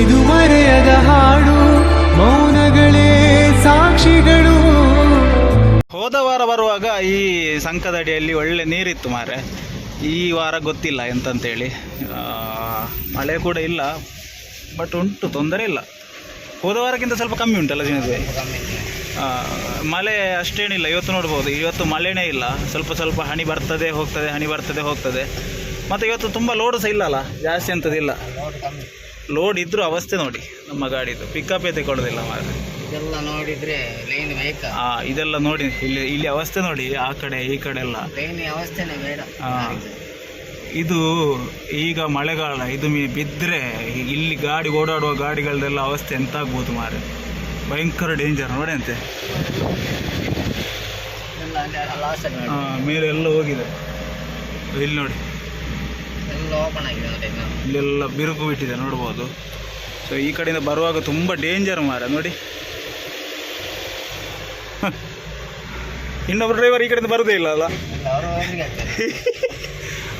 ಇದು ಮರೆಯದ ಹಾಡು, ಮೌನಗಳೇ ಸಾಕ್ಷಿಗಳು. ಹೋದ ವಾರ ಬರುವಾಗ ಈ ಸಂಕದಡಿಯಲ್ಲಿ ಒಳ್ಳೆ ನೀರಿತ್ತು ಮಾರೆ. ಈ ವಾರ ಗೊತ್ತಿಲ್ಲ ಎಂತಂತೇಳಿ, ಮಳೆ ಕೂಡ ಇಲ್ಲ, ಬಟ್ ಉಂಟು, ತೊಂದರೆ ಇಲ್ಲ. ಹೋದ ವಾರಕ್ಕಿಂತ ಸ್ವಲ್ಪ ಕಮ್ಮಿ ಉಂಟಲ್ಲ ದಿನದ ಮಳೆ ಅಷ್ಟೇನಿಲ್ಲ. ಇವತ್ತು ನೋಡ್ಬೋದು, ಇವತ್ತು ಮಳೆನೇ ಇಲ್ಲ, ಸ್ವಲ್ಪ ಸ್ವಲ್ಪ ಹನಿ ಬರ್ತದೆ ಹೋಗ್ತದೆ, ಹನಿ ಬರ್ತದೆ ಹೋಗ್ತದೆ. ಮತ್ತು ಇವತ್ತು ತುಂಬ ಲೋಡ್ ಸಹ ಇಲ್ಲಲ್ಲ, ಜಾಸ್ತಿ ಅಂಥದ್ದಿಲ್ಲ. ಲೋಡ್ ಇದ್ರೂ ಅವಸ್ಥೆ ನೋಡಿ ನಮ್ಮ ಗಾಡಿದು, ಪಿಕಪ್ಪೇ ತಗೊಳ್ಳೋದಿಲ್ಲ ಮಾರೆ. ಇದೆಲ್ಲ ನೋಡಿದ್ರೆ ಲೈನ್ ಬೇಕಾ? ಇದೆಲ್ಲ ನೋಡಿ, ಇಲ್ಲಿ ಅವಸ್ಥೆ ನೋಡಿ, ಆ ಕಡೆ ಈ ಕಡೆ ಎಲ್ಲ ಲೈನ್ ಅವಸ್ಥೆನೇ ಬೇಡ. ಇದು ಈಗ ಮಳೆಗಾಲ, ಇದು ಬಿದ್ದರೆ ಇಲ್ಲಿ ಗಾಡಿ ಓಡಾಡುವ ಗಾಡಿಗಳದೆಲ್ಲ ಅವಸ್ಥೆ ಎಂತ ಆಗ್ಬೋದು ಮಾರೆ, ಭಯಂಕರ ಡೇಂಜರ್ ನೋಡಿ ಅಂತೆ. ಮೇಲೆ ಎಲ್ಲ ಹೋಗಿದೆ, ಇಲ್ಲಿ ನೋಡಿ ಇಲ್ಲೆಲ್ಲ ಬಿರುಕು ಬಿಟ್ಟಿದೆ ನೋಡ್ಬೋದು. ಸೊ ಈ ಕಡೆಯಿಂದ ಬರುವಾಗ ತುಂಬ ಡೇಂಜರ್ ಮಾರ ನೋಡಿ. ಇನ್ನೊಬ್ರು ಡ್ರೈವರ್ ಈ ಕಡೆಯಿಂದ ಬರೋದೇ ಇಲ್ಲ ಅಲ್ಲ.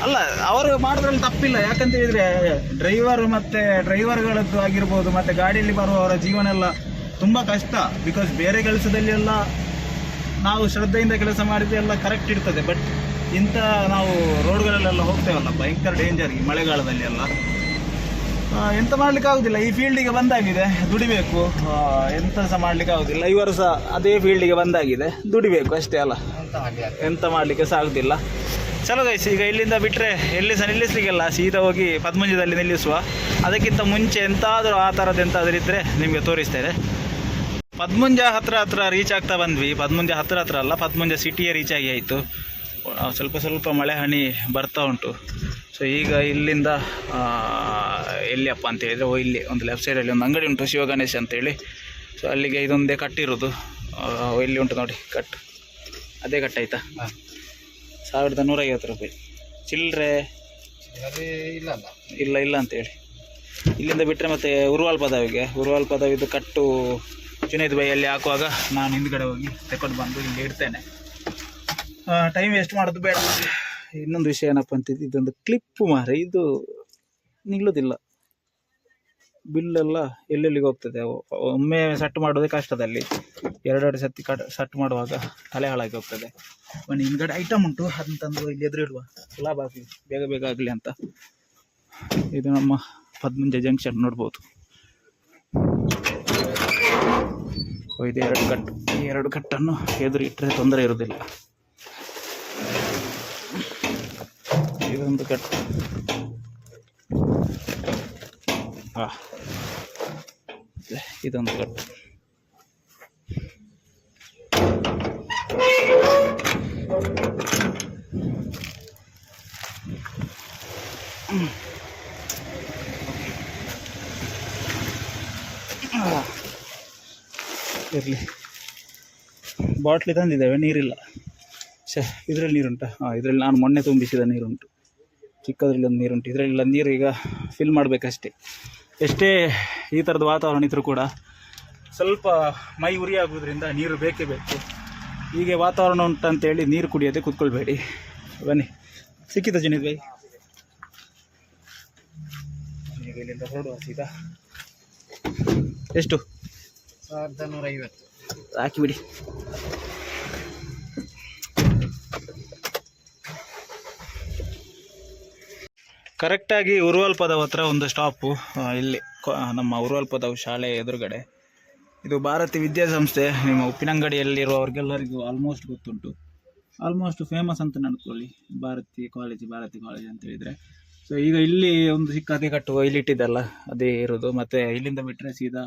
ಅಲ್ಲ, ಅವರು ಮಾಡೋದ್ರಲ್ಲಿ ತಪ್ಪಿಲ್ಲ, ಯಾಕಂತ ಹೇಳಿದರೆ ಡ್ರೈವರ್ ಮತ್ತು ಡ್ರೈವರ್ಗಳದ್ದು ಆಗಿರ್ಬೋದು, ಮತ್ತು ಗಾಡಿಯಲ್ಲಿ ಬರುವವರ ಜೀವನ ಎಲ್ಲ ತುಂಬ ಕಷ್ಟ. ಬಿಕಾಸ್ ಬೇರೆ ಕೆಲಸದಲ್ಲಿ ಎಲ್ಲ ನಾವು ಶ್ರದ್ಧೆಯಿಂದ ಕೆಲಸ ಮಾಡಿದ್ರೆ ಎಲ್ಲ ಕರೆಕ್ಟ್ ಇರ್ತದೆ. ಬಟ್ ಇಂಥ ನಾವು ರೋಡ್ಗಳಲ್ಲೆಲ್ಲ ಹೋಗ್ತೇವಲ್ಲ, ಭಯಂಕರ ಡೇಂಜರ್ ಈ ಮಳೆಗಾಲದಲ್ಲಿ ಎಲ್ಲ. ಎಂತ ಮಾಡ್ಲಿಕ್ಕೆ ಆಗೋದಿಲ್ಲ, ಈ ಫೀಲ್ಡಿಗೆ ಬಂದಾಗಿದೆ, ದುಡಿಬೇಕು, ಎಂತ ಸಹ ಮಾಡ್ಲಿಕ್ಕೆ ಆಗೋದಿಲ್ಲ. ಇವರು ಸಹ ಅದೇ ಫೀಲ್ಡಿಗೆ ಬಂದಾಗಿದೆ, ದುಡಿಬೇಕು ಅಷ್ಟೇ ಅಲ್ಲ, ಎಂತ ಮಾಡಲಿಕ್ಕೆ ಸಹ ಆಗೋದಿಲ್ಲ. ಚಲೋ ಗೈಸ್, ಈಗ ಇಲ್ಲಿಂದ ಬಿಟ್ಟರೆ ಎಲ್ಲಿ ಸಹ ನಿಲ್ಲಿಸ್ಲಿಕ್ಕೆಲ್ಲ, ಸೀದಾ ಹೋಗಿ ಪದ್ಮಂಜದಲ್ಲಿ ನಿಲ್ಲಿಸುವ. ಅದಕ್ಕಿಂತ ಮುಂಚೆ ಎಂತಾದರೂ ಆ ಥರದ್ದು ಎಂತಾದರೂ ಇದ್ದರೆ ನಿಮಗೆ ತೋರಿಸ್ತೇನೆ. ಪದ್ಮಂಜ ಹತ್ರ ರೀಚ್ ಆಗ್ತಾ ಬಂದ್ವಿ. ಪದ್ಮಂಜ ಹತ್ರ ಅಲ್ಲ, ಪದ್ಮಂಜ ಸಿಟಿಯೇ ರೀಚ್ ಆಗಿ ಆಯಿತು. ಸ್ವಲ್ಪ ಸ್ವಲ್ಪ ಮಳೆ ಹನಿ ಬರ್ತಾ ಉಂಟು. ಸೊ ಈಗ ಇಲ್ಲಿಂದ ಎಲ್ಲಿಯಪ್ಪ ಅಂತ ಹೇಳಿದರೆ, ಇಲ್ಲಿ ಒಂದು ಲೆಫ್ಟ್ ಸೈಡಲ್ಲಿ ಒಂದು ಅಂಗಡಿ ಉಂಟು, ಶಿವಗಣೇಶ್ ಅಂತೇಳಿ. ಸೊ ಅಲ್ಲಿಗೆ ಇದೊಂದೇ ಕಟ್ಟಿರೋದು. ಇಲ್ಲಿ ಉಂಟು ನೋಡಿ ಕಟ್, ಅದೇ ಕಟ್ ಆಯಿತಾ, 1150 ರೂಪಾಯಿ. ಚಿಲ್ಲರೆ ಇಲ್ಲ ಅಂತೇಳಿ. ಇಲ್ಲಿಂದ ಬಿಟ್ಟರೆ ಮತ್ತೆ ಉರುವಾಲ್ ಪದವಿದು ಕಟ್ಟು ಜುನೇದ್ ಬೈಯಲ್ಲಿ ಹಾಕುವಾಗ ನಾನು ಹಿಂದ್ಗಡೆ ಹೋಗಿ ತಗೊಂಡು ಬಂದು ಇಲ್ಲಿ ಇಡ್ತೇನೆ. ಟೈಮ್ ವೇಸ್ಟ್ ಮಾಡೋದು ಬೇಡ. ಇನ್ನೊಂದು ವಿಷಯ ಏನಪ್ಪ ಅಂತಿದ್ದು, ಇದೊಂದು ಕ್ಲಿಪ್ಪು ಮಾರೆ, ಇದು ನಿಲ್ಲೋದಿಲ್ಲ. ಬಿಲ್ಲೆಲ್ಲ ಎಲ್ಲೆಲ್ಲಿಗೆ ಹೋಗ್ತದೆ. ಒಮ್ಮೆ ಸಟ್ ಮಾಡೋದೇ ಕಷ್ಟದಲ್ಲಿ, ಎರಡೆರಡು ಸತಿ ಸಟ್ ಮಾಡುವಾಗ ತಲೆ ಹಾಳಾಗಿ ಹೋಗ್ತದೆ. ಒಂದು ಹಿಂದ್ಗಡೆ ಐಟಮ್ ಉಂಟು, ಅದನ್ನ ತಂದು ಇಲ್ಲಿ ಎದುರು ಇಡುವ, ಲಾಭ ಆಗಲಿ, ಬೇಗ ಆಗಲಿ ಅಂತ. ಇದು ನಮ್ಮ ಪದ್ಮಂಜ ಜಂಕ್ಷನ್ ನೋಡ್ಬೋದು. ಇದು 2 ಕಟ್ಟು, ಈ 2 ಕಟ್ಟನ್ನು ಎದುರು ಇಟ್ಟರೆ ತೊಂದರೆ ಇರೋದಿಲ್ಲ. ಇದೊಂದು ಕಟ್ಟು, ಇದೊಂದು ಕಟ್ಟು. ಇರಲಿ, ಬಾಟ್ಲಿ ತಂದಿದ್ದೇವೆ, ನೀರಿಲ್ಲ. ಇದರಲ್ಲಿ ನೀರುಂಟಾ? ಇದರಲ್ಲಿ ನಾನು ಮೊನ್ನೆ ತುಂಬಿಸಿದ ನೀರುಂಟು, ಚಿಕ್ಕದ್ರಲ್ಲಿ ಒಂದು ನೀರುಂಟು. ಇದರಲ್ಲೆಲ್ಲ ನೀರು ಈಗ ಫಿಲ್ ಮಾಡಬೇಕಷ್ಟೇ. ಎಷ್ಟೇ ಈ ಥರದ ವಾತಾವರಣ ಇದ್ದರೂ ಕೂಡ ಸ್ವಲ್ಪ ಮೈ ಉರಿ ಆಗೋದ್ರಿಂದ ನೀರು ಬೇಕೇ ಬೇಕು. ಹೀಗೆ ವಾತಾವರಣ ಉಂಟಂತೇಳಿ ನೀರು ಕುಡಿಯೋದೇ ಕೂತ್ಕೊಳ್ಬೇಡಿ. ಬನ್ನಿ, ಸಿಕ್ಕಿದ ಜನಿದ್ ಬೈ. ಈಗ ಇಲ್ಲಿಂದ ಹೊರಡುವ ಸೀದಾ. ಎಷ್ಟು? 1150 ಹಾಕಿಬಿಡಿ. ಕರೆಕ್ಟಾಗಿ ಉರುವಲ್ ಪದವ್ ಹತ್ರ ಒಂದು ಸ್ಟಾಪು. ಇಲ್ಲಿ ನಮ್ಮ ಉರುವಲ್ ಪದವ್ ಶಾಲೆ ಎದುರುಗಡೆ. ಇದು ಭಾರತಿ ವಿದ್ಯಾಸಂಸ್ಥೆ. ನಿಮ್ಮ ಉಪ್ಪಿನಂಗಡಿಯಲ್ಲಿರುವವ್ರಿಗೆಲ್ಲರಿಗೂ ಆಲ್ಮೋಸ್ಟ್ ಗೊತ್ತುಂಟು, ಆಲ್ಮೋಸ್ಟ್ ಫೇಮಸ್ ಅಂತ ನಡ್ಕೊಳ್ಳಿ, ಭಾರತಿ ಕಾಲೇಜ್ ಅಂತ ಹೇಳಿದರೆ. ಸೊ ಈಗ ಇಲ್ಲಿ ಒಂದು ಸಿಕ್ಕ ಕಟ್ಟುವ ಇಲ್ಲಿ ಇಟ್ಟಿದ್ದಲ್ಲ, ಅದೇ ಇರೋದು. ಮತ್ತು ಇಲ್ಲಿಂದ ಬಿಟ್ಟರೆ ಸೀದಾ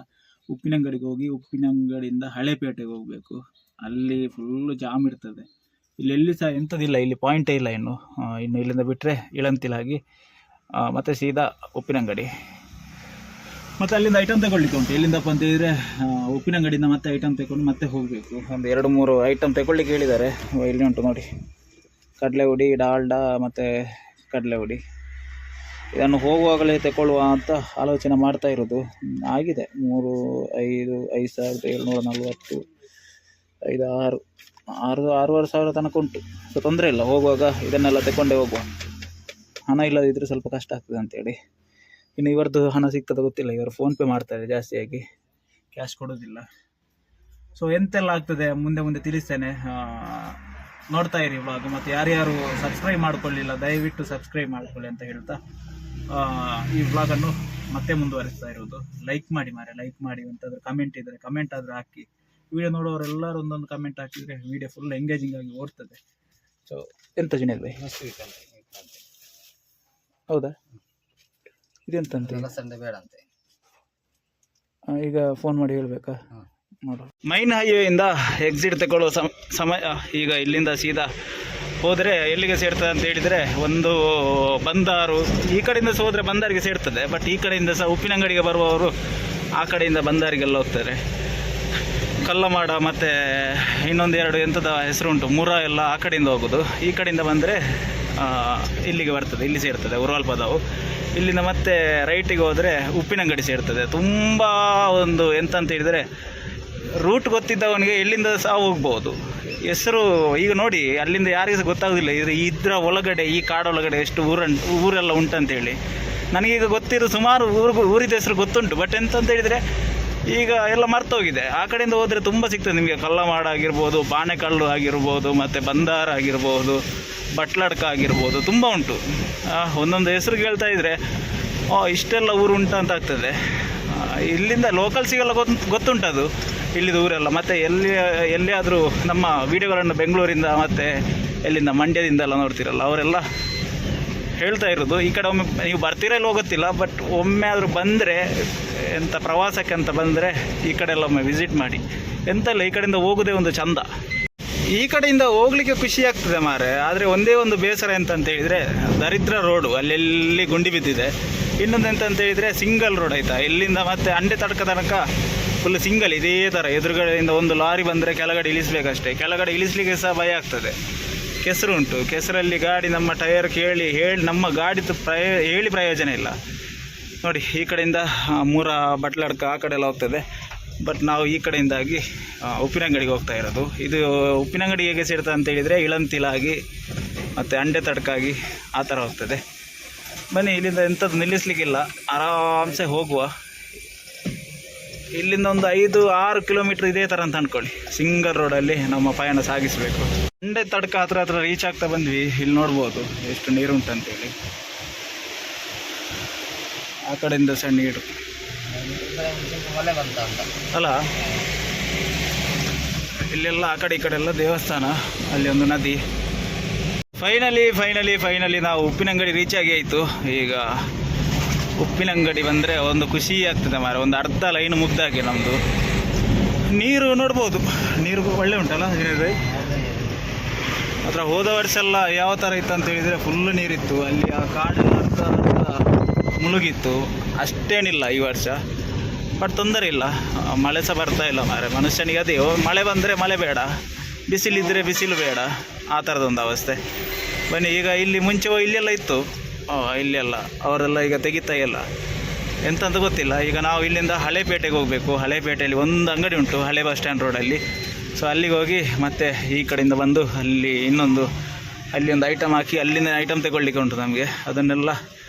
ಉಪ್ಪಿನಂಗಡಿಗೆ ಹೋಗಿ, ಉಪ್ಪಿನಂಗಡಿಯಿಂದ ಹಳೇಪೇಟೆಗೆ ಹೋಗಬೇಕು. ಅಲ್ಲಿ ಫುಲ್ಲು ಜಾಮ್ ಇರ್ತದೆ. ಇಲ್ಲೆಲ್ಲಿ ಸಹ ಎಂಥದಿಲ್ಲ, ಇಲ್ಲಿ ಪಾಯಿಂಟೇ ಇಲ್ಲ ಇನ್ನು ಇಲ್ಲಿಂದ ಬಿಟ್ಟರೆ ಇಳಂತಿಲಾಗಿ ಮತ್ತು ಸೀದಾ ಉಪ್ಪಿನಂಗಡಿ. ಮತ್ತು ಅಲ್ಲಿಂದ ಐಟಮ್ ತಗೊಳ್ಳಿಕ್ಕೆ ಉಂಟು. ಎಲ್ಲಿಂದಪ್ಪ ಅಂತ ಹೇಳಿದರೆ ಉಪ್ಪಿನಂಗಡಿಯಿಂದ ಮತ್ತೆ ಐಟಮ್ ತಗೊಂಡು ಮತ್ತೆ ಹೋಗಬೇಕು. ಒಂದು 2-3 ಐಟಮ್ ತಗೊಳ್ಳಿಕ್ಕೆ ಹೇಳಿದ್ದಾರೆ. ಇಲ್ಲಿ ಉಂಟು ನೋಡಿ, ಕಡಲೆ ಹುಡಿ, ಡಾಲ್ಡಾ ಮತ್ತು ಕಡಲೆ ಹುಡಿ. ಇದನ್ನು ಹೋಗುವಾಗಲೇ ತಗೊಳ್ಳುವ ಅಂತ ಆಲೋಚನೆ ಮಾಡ್ತಾ ಇರೋದು. ಆಗಿದೆ 5,740, 6,500 6,500 ತನಕ ಉಂಟು. ಸೊ ತೊಂದರೆ ಇಲ್ಲ, ಹೋಗುವಾಗ ಇದನ್ನೆಲ್ಲ ತಗೊಂಡೇ ಹೋಗುವ. ಹಣ ಇಲ್ಲದಿದ್ದರೆ ಸ್ವಲ್ಪ ಕಷ್ಟ ಆಗ್ತದೆ ಅಂತೇಳಿ. ಇನ್ನು ಇವರದ್ದು ಹಣ ಸಿಗ್ತದೆ ಗೊತ್ತಿಲ್ಲ, ಇವರು ಫೋನ್ಪೇ ಮಾಡ್ತಾರೆ ಜಾಸ್ತಿಯಾಗಿ, ಕ್ಯಾಶ್ ಕೊಡೋದಿಲ್ಲ. ಸೊ ಎಂತೆಲ್ಲ ಆಗ್ತದೆ ಮುಂದೆ ಮುಂದೆ ತಿಳಿಸ್ತೇನೆ, ನೋಡ್ತಾ ಇರಿ ವ್ಲಾಗ್. ಮತ್ತು ಯಾರ್ಯಾರು ಸಬ್ಸ್ಕ್ರೈಬ್ ಮಾಡ್ಕೊಳ್ಳಿಲ್ಲ ದಯವಿಟ್ಟು ಸಬ್ಸ್ಕ್ರೈಬ್ ಮಾಡ್ಕೊಳ್ಳಿ ಅಂತ ಹೇಳ್ತಾ ಈ ವ್ಲಾಗನ್ನು ಮತ್ತೆ ಮುಂದುವರಿಸ್ತಾ ಇರೋದು. ಲೈಕ್ ಮಾಡಿ ಲೈಕ್ ಮಾಡಿ, ಅಂತಾದ್ರೆ ಕಮೆಂಟ್ ಇದ್ದರೆ ಕಮೆಂಟ್ ಆದರೂ ಹಾಕಿ. ವಿಡಿಯೋ ನೋಡೋರೆಲ್ಲರೂ ಒಂದೊಂದು ಕಮೆಂಟ್ ಹಾಕಿದರೆ ವಿಡಿಯೋ ಫುಲ್ ಎಂಗೇಜಿಂಗ್ ಆಗಿ ಓಡ್ತದೆ. ಸೊ ಎಂತ ಜುನೇದ್ ಭಾಯ್, ಹೌದಾ ಇದೆಂತಂತೆ ಸಂಡೆ ಬೇಡ ಅಂತೆ, ಈಗ ಫೋನ್ ಮಾಡಿ ಹೇಳ್ಬೇಕಾ? ಮೈನ್ ಹೈವೇಯಿಂದ ಎಕ್ಸಿಟ್ ತಗೊಳ್ಳೋ ಸಮಯ. ಈಗ ಇಲ್ಲಿಂದ ಸೀದಾ ಹೋದರೆ ಎಲ್ಲಿಗೆ ಸೇರ್ತದೆ ಅಂತ ಹೇಳಿದರೆ, ಒಂದು ಬಂದಾರು, ಈ ಕಡೆಯಿಂದ ಸಹ ಹೋದರೆ ಬಂದಾರಿಗೆ ಸೇರ್ತದೆ. ಬಟ್ ಈ ಕಡೆಯಿಂದ ಸಹ ಉಪ್ಪಿನಂಗಡಿಗೆ ಬರುವವರು ಆ ಕಡೆಯಿಂದ ಬಂದಾರಿಗೆಲ್ಲ ಹೋಗ್ತಾರೆ. ಕಲ್ಲಮಾಡ ಮತ್ತು ಇನ್ನೊಂದು ಎರಡು ಎಂಥದ ಹೆಸರುಂಟು, ಮುರ ಎಲ್ಲ ಆ ಕಡೆಯಿಂದ ಹೋಗೋದು. ಈ ಕಡೆಯಿಂದ ಬಂದರೆ ಇಲ್ಲಿಗೆ ಬರ್ತದೆ, ಇಲ್ಲಿ ಸೇರ್ತದೆ ಉರ್ವಾಲ್ ಪದಾವು. ಇಲ್ಲಿಂದ ಮತ್ತೆ ರೈಟಿಗೆ ಹೋದರೆ ಉಪ್ಪಿನಂಗಡಿ ಸೇರ್ತದೆ. ತುಂಬ ಒಂದು ಎಂತಂತ ಹೇಳಿದರೆ ರೂಟ್ ಗೊತ್ತಿದ್ದವನಿಗೆ ಇಲ್ಲಿಂದ ಸಹ ಹೋಗ್ಬೋದು. ಹೆಸರು ಈಗ ನೋಡಿ, ಅಲ್ಲಿಂದ ಯಾರಿಗೂ ಸಹ ಗೊತ್ತಾಗೋದಿಲ್ಲ ಇದರ ಒಳಗಡೆ, ಈ ಕಾಡೊಳಗಡೆ ಎಷ್ಟು ಊರೆಲ್ಲ ಉಂಟಂತೇಳಿ. ನನಗೀಗ ಗೊತ್ತಿರೋ ಸುಮಾರು ಊರಿದ ಹೆಸರು ಗೊತ್ತುಂಟು, ಬಟ್ ಎಂತಂತ ಹೇಳಿದರೆ ಈಗ ಎಲ್ಲ ಮರ್ತೋಗಿದೆ. ಆ ಕಡೆಯಿಂದ ಹೋದರೆ ತುಂಬ ಸಿಗ್ತದೆ ನಿಮಗೆ. ಕಲ್ಲಮಾಡ ಆಗಿರ್ಬೋದು, ಬಾಣೆಕಲ್ಲು ಆಗಿರ್ಬೋದು, ಮತ್ತು ಬಂದಾರ ಆಗಿರ್ಬೋದು, ಬಟ್ಲಡ್ಕ ಆಗಿರ್ಬೋದು, ತುಂಬ ಉಂಟು. ಒಂದೊಂದು ಹೆಸರು ಕೇಳ್ತಾ ಇದ್ದರೆ ಇಷ್ಟೆಲ್ಲ ಊರು ಉಂಟು ಅಂತ ಆಗ್ತದೆ. ಇಲ್ಲಿಂದ ಲೋಕಲ್ಸಿಗೆಲ್ಲ ಗೊತ್ತುಂಟದು ಇಲ್ಲಿದು ಊರೆಲ್ಲ. ಮತ್ತು ಎಲ್ಲಿಯಾದರೂ ನಮ್ಮ ವೀಡಿಯೋಗಳನ್ನು ಬೆಂಗಳೂರಿಂದ ಮತ್ತು ಎಲ್ಲಿಂದ ಮಂಡ್ಯದಿಂದ ಎಲ್ಲ ನೋಡ್ತಿರಲ್ಲ, ಅವರೆಲ್ಲ ಹೇಳ್ತಾ ಇರೋದು ಈ ಕಡೆ ಒಮ್ಮೆ ನೀವು ಬರ್ತೀರಾ ಇಲ್ಲೋ ಗೊತ್ತಿಲ್ಲ, ಬಟ್ ಒಮ್ಮೆ ಆದರೂ ಬಂದರೆ, ಎಂಥ ಪ್ರವಾಸಕ್ಕೆ ಅಂತ ಬಂದರೆ ಈ ಕಡೆ ಎಲ್ಲ ಒಮ್ಮೆ ವಿಸಿಟ್ ಮಾಡಿ. ಎಂತಲ್ಲ ಈ ಕಡೆಯಿಂದ ಹೋಗೋದೇ ಒಂದು ಚಂದ. ಈ ಕಡೆಯಿಂದ ಹೋಗ್ಲಿಕ್ಕೆ ಖುಷಿ ಆಗ್ತದೆ ಮಾರೆ. ಆದರೆ ಒಂದೇ ಒಂದು ಬೇಸರ ಎಂತಂತ ಹೇಳಿದರೆ ದರಿದ್ರ ರೋಡು, ಅಲ್ಲೆಲ್ಲಿ ಗುಂಡಿ ಬಿದ್ದಿದೆ. ಇನ್ನೊಂದು ಎಂತಂತ ಹೇಳಿದರೆ ಸಿಂಗಲ್ ರೋಡ್ ಆಯಿತಾ, ಇಲ್ಲಿಂದ ಮತ್ತೆ ಅಂಡೆ ತಡ್ಕ ತನಕ ಫುಲ್ ಸಿಂಗಲ್ ಇದೇ ಥರ. ಎದುರುಗಡೆಯಿಂದ ಒಂದು ಲಾರಿ ಬಂದರೆ ಕೆಳಗಡೆ ಇಳಿಸ್ಬೇಕಷ್ಟೇ. ಕೆಳಗಡೆ ಇಳಿಸ್ಲಿಕ್ಕೆ ಸಹ ಭಯ ಆಗ್ತದೆ. ಕೆಸರು ಉಂಟು, ಕೆಸರಲ್ಲಿ ಗಾಡಿ ನಮ್ಮ ಟಯರ್ ಹೇಳಿ ನಮ್ಮ ಗಾಡಿದು ಹೇಳಿ ಪ್ರಯೋಜನ ಇಲ್ಲ. ನೋಡಿ ಈ ಕಡೆಯಿಂದ ಮೂರ ಬಟ್ಲಡ್ಕ ಆ ಕಡೆ ಎಲ್ಲ ಹೋಗ್ತದೆ. ಬಟ್ ನಾವು ಈ ಕಡೆಯಿಂದಾಗಿ ಉಪ್ಪಿನಂಗಡಿಗೆ ಹೋಗ್ತಾ ಇರೋದು. ಇದು ಉಪ್ಪಿನಂಗಡಿ ಹೇಗೆ ಸೇರ್ತದೆ ಅಂತ ಹೇಳಿದರೆ ಇಳಂತಿಲಾಗಿ ಮತ್ತು ಅಂಡೆ ತಡ್ಕಾಗಿ ಆ ಥರ ಹೋಗ್ತದೆ. ಬನ್ನಿ, ಇಲ್ಲಿಂದ ಎಂಥದ್ದು ನಿಲ್ಲಿಸಲಿಕ್ಕಿಲ್ಲ, ಆರಾಮ್ಸೆ ಹೋಗುವ. ಇಲ್ಲಿಂದ ಒಂದು 5-6 ಕಿಲೋಮೀಟ್ರ್ ಇದೇ ಥರ ಅಂತ ಅಂದ್ಕೊಳ್ಳಿ. ಸಿಂಗಲ್ ರೋಡಲ್ಲಿ ನಮ್ಮ ಪಯಣ ಸಾಗಿಸಬೇಕು. ಅಂಡೆ ತಡ್ಕ ಹತ್ರ ರೀಚ್ ಆಗ್ತಾ ಬಂದ್ವಿ. ಇಲ್ಲಿ ನೋಡ್ಬೋದು ಎಷ್ಟು ನೀರುಂಟಂತೇಳಿ. ಆ ಕಡೆಯಿಂದ ಸಣ್ಣ ನೀರು ಅಲ್ಲ, ಇಲ್ಲೆಲ್ಲ ಆ ಕಡೆ ಈ ಕಡೆ ಎಲ್ಲ ದೇವಸ್ಥಾನ, ಅಲ್ಲಿ ಒಂದು ನದಿ. ಫೈನಲಿ ನಾವು ಉಪ್ಪಿನಂಗಡಿ ರೀಚ್ ಆಗಿ ಆಯಿತು. ಈಗ ಉಪ್ಪಿನಂಗಡಿ ಬಂದರೆ ಒಂದು ಖುಷಿ ಆಗ್ತದೆ ಮಾರೆ. ಒಂದು ಅರ್ಧ ಲೈನ್ ಮುಗ್ದಾಗೆ ನಮ್ಮದು. ನೀರು ನೋಡ್ಬೋದು, ನೀರು ಒಳ್ಳೆ ಉಂಟಲ್ಲ ಏನಿದೆ. ಅದರ ಹೋದ ವರ್ಷ ಎಲ್ಲ ಯಾವ ಥರ ಇತ್ತು ಅಂತ ಹೇಳಿದರೆ ಫುಲ್ಲು ನೀರಿತ್ತು. ಅಲ್ಲಿ ಆ ಕಾಡೆಲ್ಲ ಅರ್ಧ ಮುಳುಗಿತ್ತು. ಅಷ್ಟೇನಿಲ್ಲ ಈ ವರ್ಷ, ಬಟ್ ತೊಂದರೆ ಇಲ್ಲ. ಮಳೆ ಸಹ ಬರ್ತಾ ಇಲ್ಲ ಮಾರೆ. ಮನುಷ್ಯನಿಗೆ ಅದೇ, ಮಳೆ ಬಂದರೆ ಮಳೆ ಬೇಡ, ಬಿಸಿಲಿದ್ದರೆ ಬಿಸಿಲು ಬೇಡ, ಆ ಥರದೊಂದು ಅವಸ್ಥೆ. ಬನ್ನಿ, ಈಗ ಇಲ್ಲಿ ಮುಂಚೆ ಇಲ್ಲೆಲ್ಲ ಇತ್ತು, ಇಲ್ಲೆಲ್ಲ ಅವರೆಲ್ಲ ಈಗ ತೆಗಿತಾ ಇಲ್ಲ, ಎಂತಂತ ಗೊತ್ತಿಲ್ಲ. ಈಗ ನಾವು ಇಲ್ಲಿಂದ ಹಳೇಪೇಟೆಗೆ ಹೋಗಬೇಕು. ಹಳೇಪೇಟೆಯಲ್ಲಿ ಒಂದು ಅಂಗಡಿ ಉಂಟು, ಹಳೆ ಬಸ್ ಸ್ಟ್ಯಾಂಡ್ ರೋಡಲ್ಲಿ. ಸೊ ಅಲ್ಲಿಗೆ ಹೋಗಿ ಮತ್ತೆ ಈ ಕಡೆಯಿಂದ ಬಂದು ಅಲ್ಲಿ ಒಂದು ಐಟಮ್ ಹಾಕಿ ಅಲ್ಲಿಂದ ಐಟಮ್ ತಗೊಳ್ಳಿಕ್ಕೆ ಉಂಟು ನಮಗೆ. ಅದನ್ನೆಲ್ಲ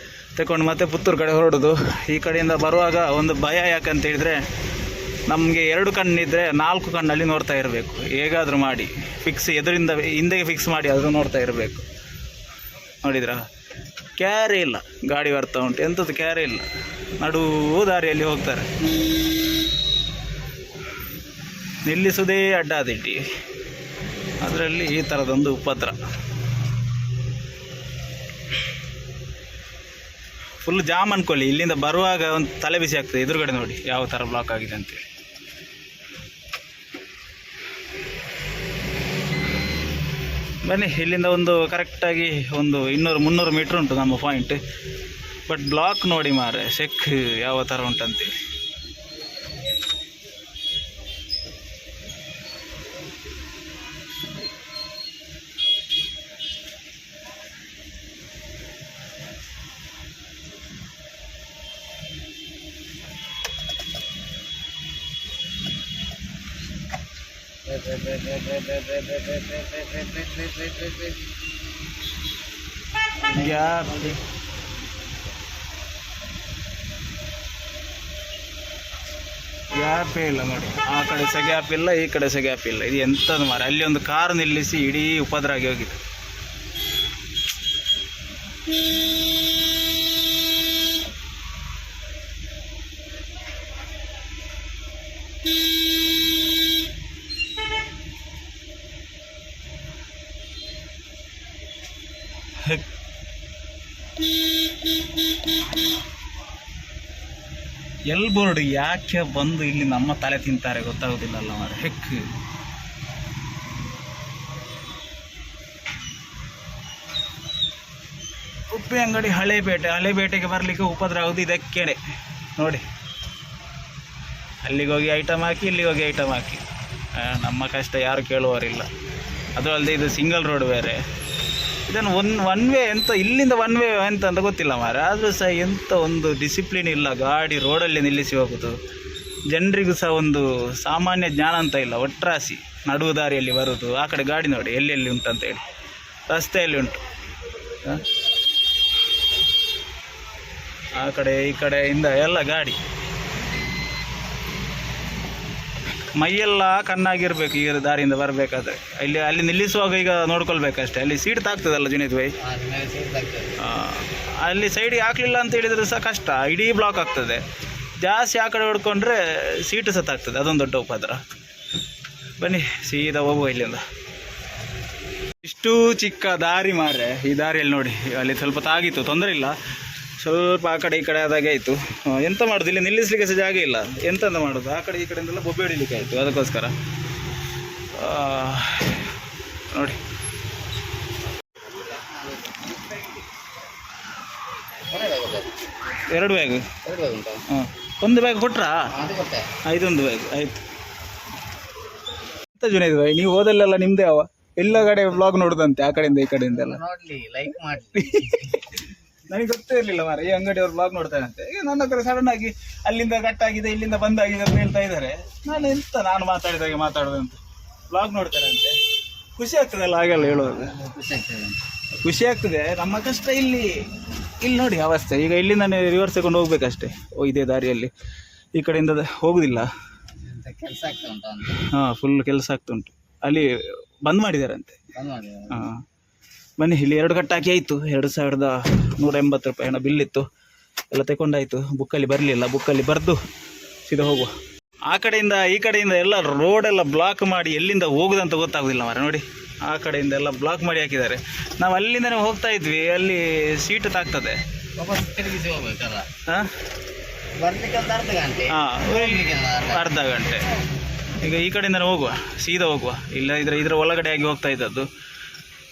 ತಗೊಂಡು ಮತ್ತೆ ಪುತ್ತೂರು ಕಡೆ ಹೊರಡೋದು. ಈ ಕಡೆಯಿಂದ ಬರುವಾಗ ಒಂದು ಭಯ, ಯಾಕಂತ ಹೇಳಿದರೆ ನಮಗೆ 2 ಕಣ್ಣಿದ್ದರೆ 4 ಕಣ್ಣಲ್ಲಿ ನೋಡ್ತಾ ಇರಬೇಕು. ಹೇಗಾದರೂ ಮಾಡಿ ಫಿಕ್ಸ್, ಎದುರಿಂದ ಹಿಂದೆಗೆ ಫಿಕ್ಸ್ ಮಾಡಿ ಆದರೂ ನೋಡ್ತಾ ಇರಬೇಕು. ನೋಡಿದ್ರಾ, ಕ್ಯಾರೇ ಇಲ್ಲ, ಗಾಡಿ ಬರ್ತಾ ಉಂಟು, ಎಂಥದ್ದು ಕ್ಯಾರೇ ಇಲ್ಲ. ನಡು ದಾರಿಯಲ್ಲಿ ಹೋಗ್ತಾರೆ, ನಿಲ್ಲಿಸೋದೇ ಅಡ್ಡಾದಿಡ್ಡಿ. ಅದರಲ್ಲಿ ಈ ಥರದೊಂದು ಉಪದ್ರ. ಫುಲ್ ಜಾಮ್ ಅಂದ್ಕೊಳ್ಳಿ. ಇಲ್ಲಿಂದ ಬರುವಾಗ ಒಂದು ತಲೆ ಬಿಸಿ ಆಗ್ತದೆ. ಎದುರುಗಡೆ ನೋಡಿ ಯಾವ ಥರ ಬ್ಲಾಕ್ ಆಗಿದೆ ಅಂತೇಳಿ. ಬನ್ನಿ, ಇಲ್ಲಿಂದ ಒಂದು ಕರೆಕ್ಟಾಗಿ ಒಂದು 200-300 ಮೀಟ್ರ್ ಉಂಟು ನಮ್ಮ ಪಾಯಿಂಟ್. ಬಟ್ ಬ್ಲಾಕ್ ನೋಡಿ ಮಾರೆ, ಶೆಕ್ ಯಾವ ಥರ ಉಂಟಂತೇಳಿ. ಗ್ಯಾಪೇ ಇಲ್ಲ ನೋಡಿ, ಆ ಕಡೆ ಸಹ ಗ್ಯಾಪ್ ಇಲ್ಲ, ಈ ಕಡೆ ಸಹ ಗ್ಯಾಪ್ ಇಲ್ಲ. ಇದು ಎಂಥದ್ದು ಮಾರ, ಅಲ್ಲಿ ಒಂದು ಕಾರು ನಿಲ್ಲಿಸಿ ಇಡೀ ಉಪದ್ರ ಆಗಿ ಹೋಗಿದೆ. ಎಲ್ ಬೋರ್ಡ್ ಯಾಕೆ ಬಂದು ಇಲ್ಲಿ ನಮ್ಮ ತಲೆ ತಿಂತಾರೆ ಗೊತ್ತಾಗೋದಿಲ್ಲಲ್ಲ ಮಾರ. ಹೆಕ್ ಉಪ್ಪಿ ಅಂಗಡಿ ಹಳೇಬೇಟೆಗೆ ಬರಲಿಕ್ಕೆ ಉಪದ್ರ ಆಗೋದು ಇದಕ್ಕೇನೆ ನೋಡಿ. ಅಲ್ಲಿಗೆ ಹೋಗಿ ಐಟಮ್ ಹಾಕಿ, ಇಲ್ಲಿಗೆ ಹೋಗಿ ಐಟಮ್ ಹಾಕಿ. ನಮ್ಮ ಕಷ್ಟ ಯಾರು ಕೇಳುವವರಿಲ್ಲ. ಅದು ಅಲ್ಲದೆ ಇದು ಸಿಂಗಲ್ ರೋಡ್ ಬೇರೆ. ಇದನ್ನು ಒನ್ ವೇ ಎಂತ, ಇಲ್ಲಿಂದ ಒನ್ ವೇ ಎಂತ ಅಂತ ಗೊತ್ತಿಲ್ಲ ಮಾರ. ಆದರೂ ಸಹ ಎಂಥ ಒಂದು ಡಿಸಿಪ್ಲಿನ್ ಇಲ್ಲ, ಗಾಡಿ ರೋಡಲ್ಲಿ ನಿಲ್ಲಿಸಿ ಹೋಗೋದು. ಜನರಿಗೂ ಸಹ ಒಂದು ಸಾಮಾನ್ಯ ಜ್ಞಾನ ಅಂತ ಇಲ್ಲ. ಒಟ್ರಾಸಿ ನಡುವು ದಾರಿಯಲ್ಲಿ ಬರೋದು. ಆ ಕಡೆ ಗಾಡಿ ನೋಡಿ ಎಲ್ಲೆಲ್ಲಿ ಉಂಟಂತೇಳಿ, ರಸ್ತೆಯಲ್ಲಿ ಉಂಟು. ಆ ಕಡೆ ಈ ಕಡೆಯಿಂದ ಎಲ್ಲ ಗಾಡಿ. ಮೈಯೆಲ್ಲ ಕಣ್ಣಾಗಿರ್ಬೇಕು ಈ ದಾರಿಯಿಂದ ಬರಬೇಕಾದ್ರೆ. ಅಲ್ಲಿ ನಿಲ್ಲಿಸುವಾಗ ಈಗ ನೋಡ್ಕೊಳ್ಬೇಕಷ್ಟೇ. ಅಲ್ಲಿ ಸೀಟ್ ತಾಗ್ತದಲ್ಲ ಜುನೇದ್ ಬೈ, ಅಲ್ಲಿ ಸೈಡಿಗೆ ಹಾಕಲಿಲ್ಲ ಅಂತ ಹೇಳಿದರೆ ಸಹ ಕಷ್ಟ, ಇಡೀ ಬ್ಲಾಕ್ ಆಗ್ತದೆ. ಜಾಸ್ತಿ ಆ ಕಡೆ ಹೊಡ್ಕೊಂಡ್ರೆ ಸೀಟು ಸಹ ತಾಗ್ತದೆ. ಅದೊಂದು ದೊಡ್ಡ ಉಪದ್ರ. ಬನ್ನಿ ಸೀದಾ ಹೋಗುವ ಇಲ್ಲಿಂದ. ಇಷ್ಟು ಚಿಕ್ಕ ದಾರಿ ಮಾರೆ. ಈ ದಾರಿಯಲ್ಲಿ ನೋಡಿ, ಅಲ್ಲಿ ಸ್ವಲ್ಪ ತಾಗಿತ್ತು, ತೊಂದರೆ ಇಲ್ಲ. ಸ್ವಲ್ಪ ಆ ಕಡೆ ಈ ಕಡೆ ಆದಾಗೆ ಆಯಿತು. ಎಂತ ಮಾಡೋದು, ಇಲ್ಲಿ ನಿಲ್ಲಿಸಲಿಕ್ಕೆ ಸಹ ಜಾಗ ಇಲ್ಲ. ಎಂತಂತ ಮಾಡೋದು, ಆ ಕಡೆ ಈ ಕಡೆಯಿಂದೆಲ್ಲ ಬೊಬ್ಬೆ ಹಿಡಿಲಿಕ್ಕೆ ಆಯಿತು. ಅದಕ್ಕೋಸ್ಕರ ನೋಡಿ. ಎರಡು ಬ್ಯಾಗ್. ಹಾಂ, ಒಂದು ಬ್ಯಾಗ್ ಕೊಟ್ರಾ? ಇದೊಂದು ಬ್ಯಾಗ್ ಆಯಿತು. ಎಂತ ಜುನೇದ್ ಭಾಯ್, ನೀವು ಹೋದಲ್ಲೆಲ್ಲ ನಿಮ್ಮದೇ ಅವ ಎಲ್ಲ ಕಡೆ ವ್ಲಾಗ್ ನೋಡೋದಂತೆ, ಆ ಕಡೆಯಿಂದ ಈ ಕಡೆಯಿಂದ ಎಲ್ಲ. ಲೈಕ್ ಮಾಡಿ. ನನಗೆ ಗೊತ್ತೇ ಇರಲಿಲ್ಲ ಮಾರ, ಈ ಅಂಗಡಿಯವ್ರು ಬ್ಲಾಗ್ ನೋಡ್ತಾರಂತೆ. ಈಗ ನನ್ನ ಹತ್ರ ಸಡನ್ ಆಗಿ ಅಲ್ಲಿಂದ ಕಟ್ಟಾಗಿದೆ, ಇಲ್ಲಿಂದ ಬಂದಾಗಿದೆ ಅಂತ ಹೇಳ್ತಾ ಇದ್ದಾರೆ. ನಾನು ಮಾತಾಡಿದಾಗೆ ಮಾತಾಡೋದಂತ ಬ್ಲಾಗ್ ನೋಡ್ತಾರಂತೆ. ಖುಷಿ ಆಗ್ತದಲ್ಲ ಹಾಗೆಲ್ಲ ಹೇಳುವಾಗ. ಖುಷಿ ಆಗ್ತದೆ. ನಮ್ಮ ಕಷ್ಟ ಇಲ್ಲಿ ನೋಡಿ ಅವಸ್ಥೆ. ಈಗ ಇಲ್ಲಿಂದ ರಿವರ್ಸ್ ತಗೊಂಡು ಹೋಗ್ಬೇಕಷ್ಟೇ. ಇದೇ ದಾರಿಯಲ್ಲಿ ಈ ಕಡೆಯಿಂದ ಹೋಗುದಿಲ್ಲ. ಕೆಲಸ ಆಗ್ತಾ ಉಂಟು. ಹಾಂ, ಫುಲ್ ಕೆಲಸ ಆಗ್ತುಂಟು. ಅಲ್ಲಿ ಬಂದ್ ಮಾಡಿದಾರಂತೆ. ಹಾಂ, ಬನ್ನಿ. ಇಲ್ಲಿ 2 ಕಟ್ಟಾಕಿ ಆಯಿತು. 2180 ರೂಪಾಯಿ ಹಣ ಬಿಲ್ ಇತ್ತು. ಎಲ್ಲ ತಗೊಂಡಾಯಿತು. ಬುಕ್ಕಲ್ಲಿ ಬರಲಿಲ್ಲ. ಬುಕ್ಕಲ್ಲಿ ಬರೆದು ಸೀದಾ ಹೋಗುವ. ಆ ಕಡೆಯಿಂದ ಈ ಕಡೆಯಿಂದ ಎಲ್ಲ ರೋಡೆಲ್ಲ ಬ್ಲಾಕ್ ಮಾಡಿ ಎಲ್ಲಿಂದ ಹೋಗುದಂತ ಗೊತ್ತಾಗೋದಿಲ್ಲ ಮಾರ. ನೋಡಿ, ಆ ಕಡೆಯಿಂದ ಎಲ್ಲ ಬ್ಲಾಕ್ ಮಾಡಿ ಹಾಕಿದ್ದಾರೆ. ನಾವು ಅಲ್ಲಿಂದನೇ ಹೋಗ್ತಾ ಇದ್ವಿ. ಅಲ್ಲಿ ಸೀಟು ತಾಗ್ತದೆ. ಹಾಂ, ಅರ್ಧ ಗಂಟೆ. ಈಗ ಈ ಕಡೆಯಿಂದನೇ ಹೋಗುವ, ಸೀದಾ ಹೋಗುವ. ಇಲ್ಲ ಇದರ ಒಳಗಡೆ ಆಗಿ ಹೋಗ್ತಾ ಇದ್ದದ್ದು.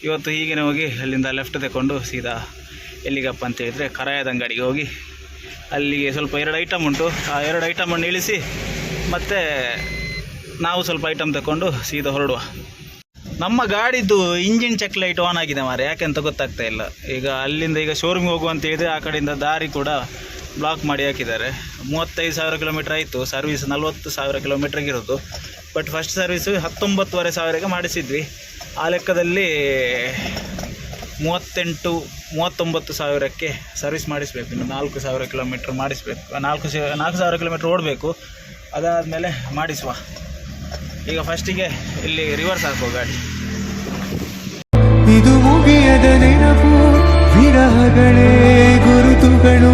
ಇವತ್ತು ಹೀಗೇ ಹೋಗಿ ಅಲ್ಲಿಂದ ಲೆಫ್ಟ್ ತಗೊಂಡು ಸೀದಾ ಎಲ್ಲಿಗಪ್ಪ ಅಂತ ಹೇಳಿದರೆ ಕರಾಯದ ಅಂಗಡಿಗೆ ಹೋಗಿ ಅಲ್ಲಿಗೆ ಸ್ವಲ್ಪ 2 ಐಟಮ್ ಉಂಟು. ಆ 2 ಐಟಮನ್ನು ಇಳಿಸಿ ಮತ್ತು ನಾವು ಸ್ವಲ್ಪ ಐಟಮ್ ತಗೊಂಡು ಸೀದಾ ಹೊರಡುವ. ನಮ್ಮ ಗಾಡಿದ್ದು ಇಂಜಿನ್ ಚೆಕ್ ಲೈಟ್ ಆನ್ ಆಗಿದೆ ಮಾರೆ, ಯಾಕೆಂತ ಗೊತ್ತಾಗ್ತಾ ಇಲ್ಲ. ಈಗ ಅಲ್ಲಿಂದ ಈಗ ಶೋರೂಮ್ಗೆ ಹೋಗುವಂತ ಹೇಳಿದರೆ ಆ ಕಡೆಯಿಂದ ದಾರಿ ಕೂಡ ಬ್ಲಾಕ್ ಮಾಡಿ ಹಾಕಿದ್ದಾರೆ. 35,000 ಕಿಲೋಮೀಟ್ರ್ ಆಯಿತು. ಸರ್ವಿಸ್ 40,000 ಕಿಲೋಮೀಟ್ರಿಗಿರೋದು. ಬಟ್ ಫಸ್ಟ್ ಸರ್ವಿಸು 19,500 ಮಾಡಿಸಿದ್ವಿ. ಆ ಲೆಕ್ಕದಲ್ಲಿ 38-39,000ಕ್ಕೆ ಸರ್ವಿಸ್ ಮಾಡಿಸಬೇಕು. ಇನ್ನು 4,000 ಕಿಲೋಮೀಟ್ರ್ ಮಾಡಿಸಬೇಕು. 4,000 ಕಿಲೋಮೀಟ್ರ್ ಓಡಬೇಕು. ಅದಾದಮೇಲೆ ಮಾಡಿಸುವ. ಈಗ ಫಸ್ಟಿಗೆ ಇಲ್ಲಿ ರಿವರ್ಸ್ ಹಾಕುವ ಗಾಡಿ. ಇದು ಮುಗಿಯದ ನೆನಪು, ವಿರಹಗಳೇ ಗುರುತುಗಳು.